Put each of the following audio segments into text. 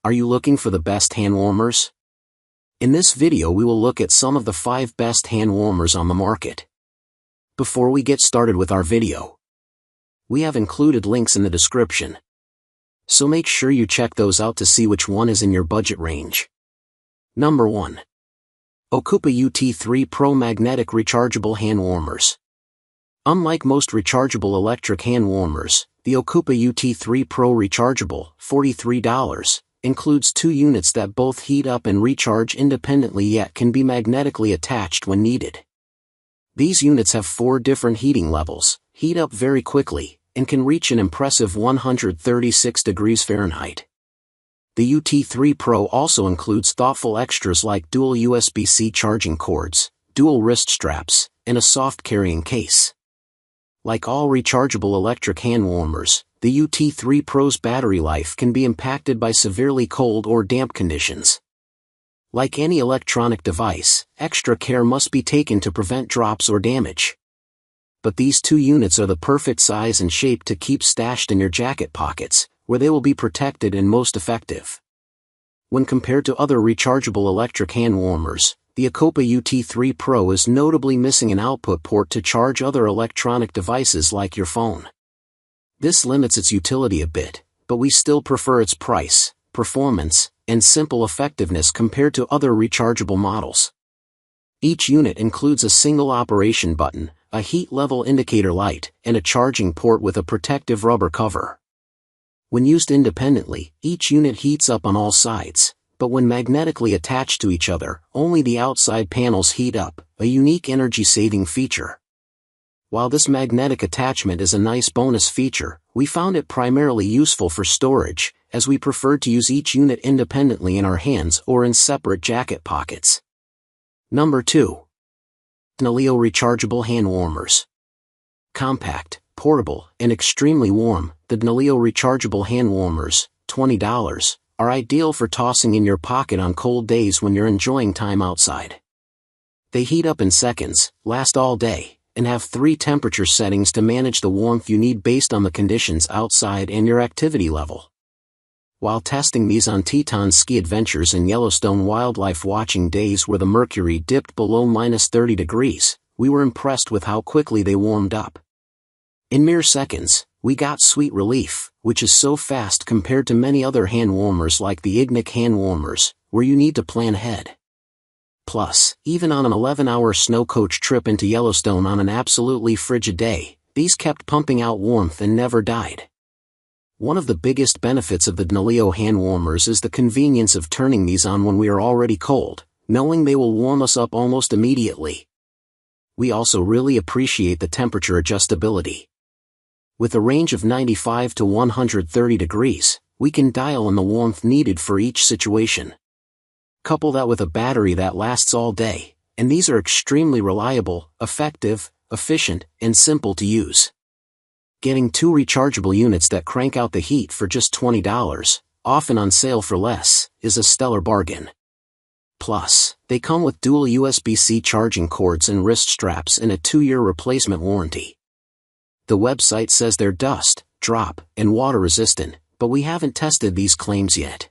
Are you looking for the best hand warmers? In this video we will look at some of the 5 best hand warmers on the market. Before we get started with our video, we have included links in the description, so make sure you check those out to see which one is in your budget range. Number 1. OCOOPA UT3 Pro Magnetic Rechargeable Hand Warmers. Unlike most rechargeable electric hand warmers, the OCOOPA UT3 Pro Rechargeable, $43, includes 2 units that both heat up and recharge independently yet can be magnetically attached when needed. These units have 4 different heating levels, heat up very quickly, and can reach an impressive 136 degrees Fahrenheit. The UT3 Pro also includes thoughtful extras like dual USB-C charging cords, dual wrist straps, and a soft carrying case. Like all rechargeable electric hand warmers, the UT3 Pro's battery life can be impacted by severely cold or damp conditions. Like any electronic device, extra care must be taken to prevent drops or damage. But these 2 units are the perfect size and shape to keep stashed in your jacket pockets, where they will be protected and most effective. When compared to other rechargeable electric hand warmers, the OCOOPA UT3 Pro is notably missing an output port to charge other electronic devices like your phone. This limits its utility a bit, but we still prefer its price, performance, and simple effectiveness compared to other rechargeable models. Each unit includes a single operation button, a heat level indicator light, and a charging port with a protective rubber cover. When used independently, each unit heats up on all sides, but when magnetically attached to each other, only the outside panels heat up, a unique energy-saving feature. While this magnetic attachment is a nice bonus feature, we found it primarily useful for storage, as we preferred to use each unit independently in our hands or in separate jacket pockets. Number 2. Dnaleao Rechargeable Hand Warmers. Compact, portable, and extremely warm, the Dnaleao Rechargeable Hand Warmers, $20, are ideal for tossing in your pocket on cold days when you're enjoying time outside. They heat up in seconds, last all day, and have 3 temperature settings to manage the warmth you need based on the conditions outside and your activity level. While testing these on Teton ski adventures and Yellowstone wildlife watching days where the mercury dipped below -30 degrees, we were impressed with how quickly they warmed up. In mere seconds, we got sweet relief, which is so fast compared to many other hand warmers like the Ignic hand warmers, where you need to plan ahead. Plus, even on an 11-hour snow coach trip into Yellowstone on an absolutely frigid day, these kept pumping out warmth and never died. One of the biggest benefits of the Dnaleao hand warmers is the convenience of turning these on when we are already cold, knowing they will warm us up almost immediately. We also really appreciate the temperature adjustability. With a range of 95 to 130 degrees, we can dial in the warmth needed for each situation. Couple that with a battery that lasts all day, and these are extremely reliable, effective, efficient, and simple to use. Getting 2 rechargeable units that crank out the heat for just $20, often on sale for less, is a stellar bargain. Plus, they come with dual USB-C charging cords and wrist straps and a 2-year replacement warranty. The website says they're dust, drop, and water resistant, but we haven't tested these claims yet.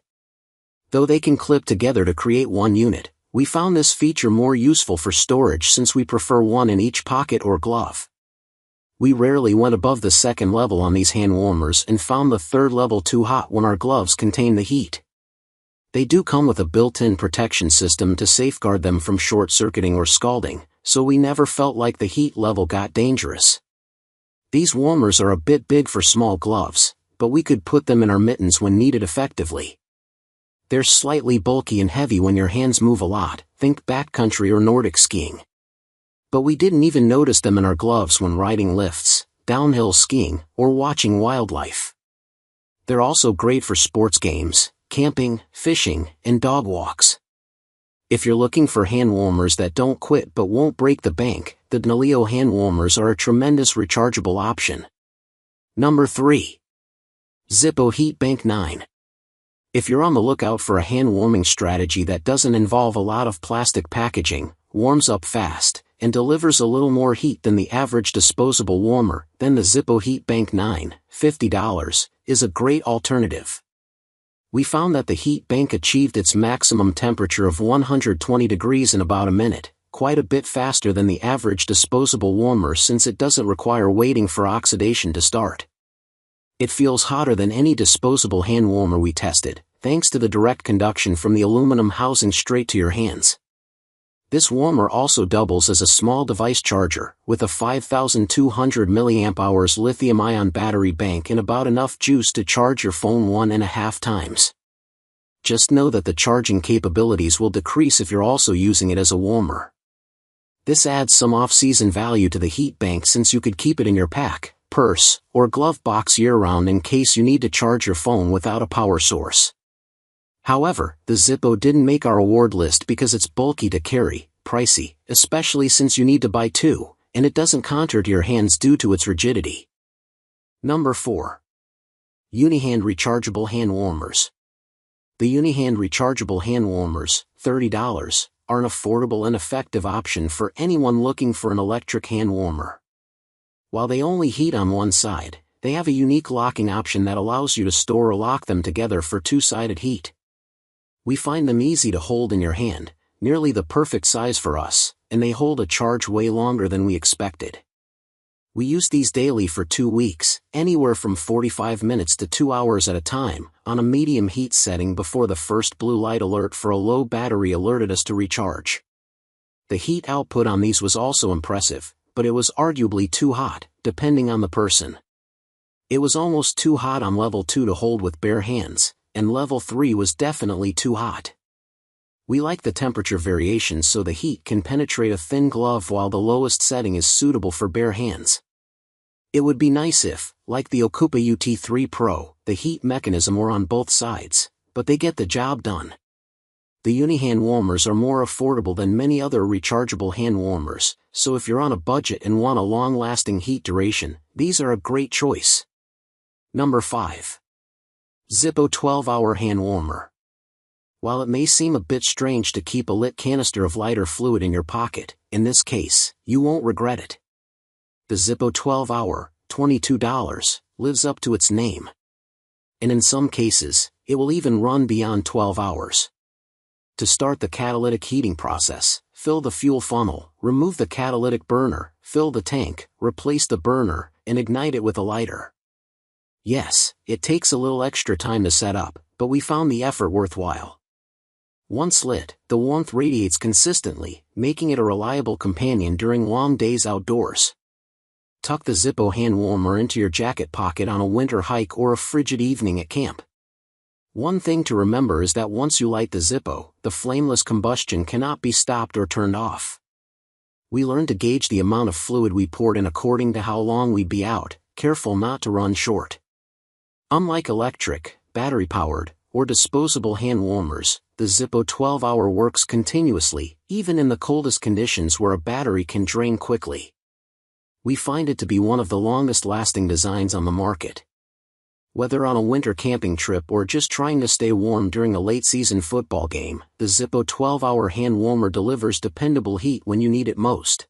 Though they can clip together to create 1 unit, we found this feature more useful for storage since we prefer 1 in each pocket or glove. We rarely went above the 2nd level on these hand warmers and found the 3rd level too hot when our gloves contain the heat. They do come with a built-in protection system to safeguard them from short-circuiting or scalding, so we never felt like the heat level got dangerous. These warmers are a bit big for small gloves, but we could put them in our mittens when needed effectively. They're slightly bulky and heavy when your hands move a lot, think backcountry or Nordic skiing. But we didn't even notice them in our gloves when riding lifts, downhill skiing, or watching wildlife. They're also great for sports games, camping, fishing, and dog walks. If you're looking for hand warmers that don't quit but won't break the bank, the Dnaleao hand warmers are a tremendous rechargeable option. Number 3. Zippo Heat Bank 9. If you're on the lookout for a hand warming strategy that doesn't involve a lot of plastic packaging, warms up fast, and delivers a little more heat than the average disposable warmer, then the Zippo Heat Bank 9, $50, is a great alternative. We found that the heat bank achieved its maximum temperature of 120 degrees in about a minute, quite a bit faster than the average disposable warmer since it doesn't require waiting for oxidation to start. It feels hotter than any disposable hand warmer we tested, thanks to the direct conduction from the aluminum housing straight to your hands. This warmer also doubles as a small device charger, with a 5,200 mAh lithium-ion battery bank and about enough juice to charge your phone 1.5 times. Just know that the charging capabilities will decrease if you're also using it as a warmer. This adds some off-season value to the heat bank since you could keep it in your pack, purse, or glove box year-round in case you need to charge your phone without a power source. However, the Zippo didn't make our award list because it's bulky to carry, pricey, especially since you need to buy two, and it doesn't contour to your hands due to its rigidity. Number 4. UNIHAND Rechargeable Hand Warmers. The UNIHAND Rechargeable Hand Warmers, $30, are an affordable and effective option for anyone looking for an electric hand warmer. While they only heat on one side, they have a unique locking option that allows you to store or lock them together for two-sided heat. We find them easy to hold in your hand, nearly the perfect size for us, and they hold a charge way longer than we expected. We use these daily for 2 weeks, anywhere from 45 minutes to 2 hours at a time, on a medium heat setting before the first blue light alert for a low battery alerted us to recharge. The heat output on these was also impressive, but it was arguably too hot, depending on the person. It was almost too hot on level 2 to hold with bare hands, and level 3 was definitely too hot. We like the temperature variations so the heat can penetrate a thin glove while the lowest setting is suitable for bare hands. It would be nice if, like the OCOOPA UT3 Pro, the heat mechanism were on both sides, but they get the job done. The UNIHAND warmers are more affordable than many other rechargeable hand warmers, so if you're on a budget and want a long-lasting heat duration, these are a great choice. Number 5. Zippo 12-Hour Hand Warmer. While it may seem a bit strange to keep a lit canister of lighter fluid in your pocket, in this case, you won't regret it. The Zippo 12-Hour, $22, lives up to its name. And in some cases, it will even run beyond 12 hours. To start the catalytic heating process, fill the fuel funnel, remove the catalytic burner, fill the tank, replace the burner, and ignite it with a lighter. Yes, it takes a little extra time to set up, but we found the effort worthwhile. Once lit, the warmth radiates consistently, making it a reliable companion during long days outdoors. Tuck the Zippo hand warmer into your jacket pocket on a winter hike or a frigid evening at camp. One thing to remember is that once you light the Zippo, the flameless combustion cannot be stopped or turned off. We learned to gauge the amount of fluid we poured in according to how long we'd be out, careful not to run short. Unlike electric, battery-powered, or disposable hand warmers, the Zippo 12-Hour works continuously, even in the coldest conditions where a battery can drain quickly. We find it to be one of the longest-lasting designs on the market. Whether on a winter camping trip or just trying to stay warm during a late-season football game, the Zippo 12-Hour hand warmer delivers dependable heat when you need it most.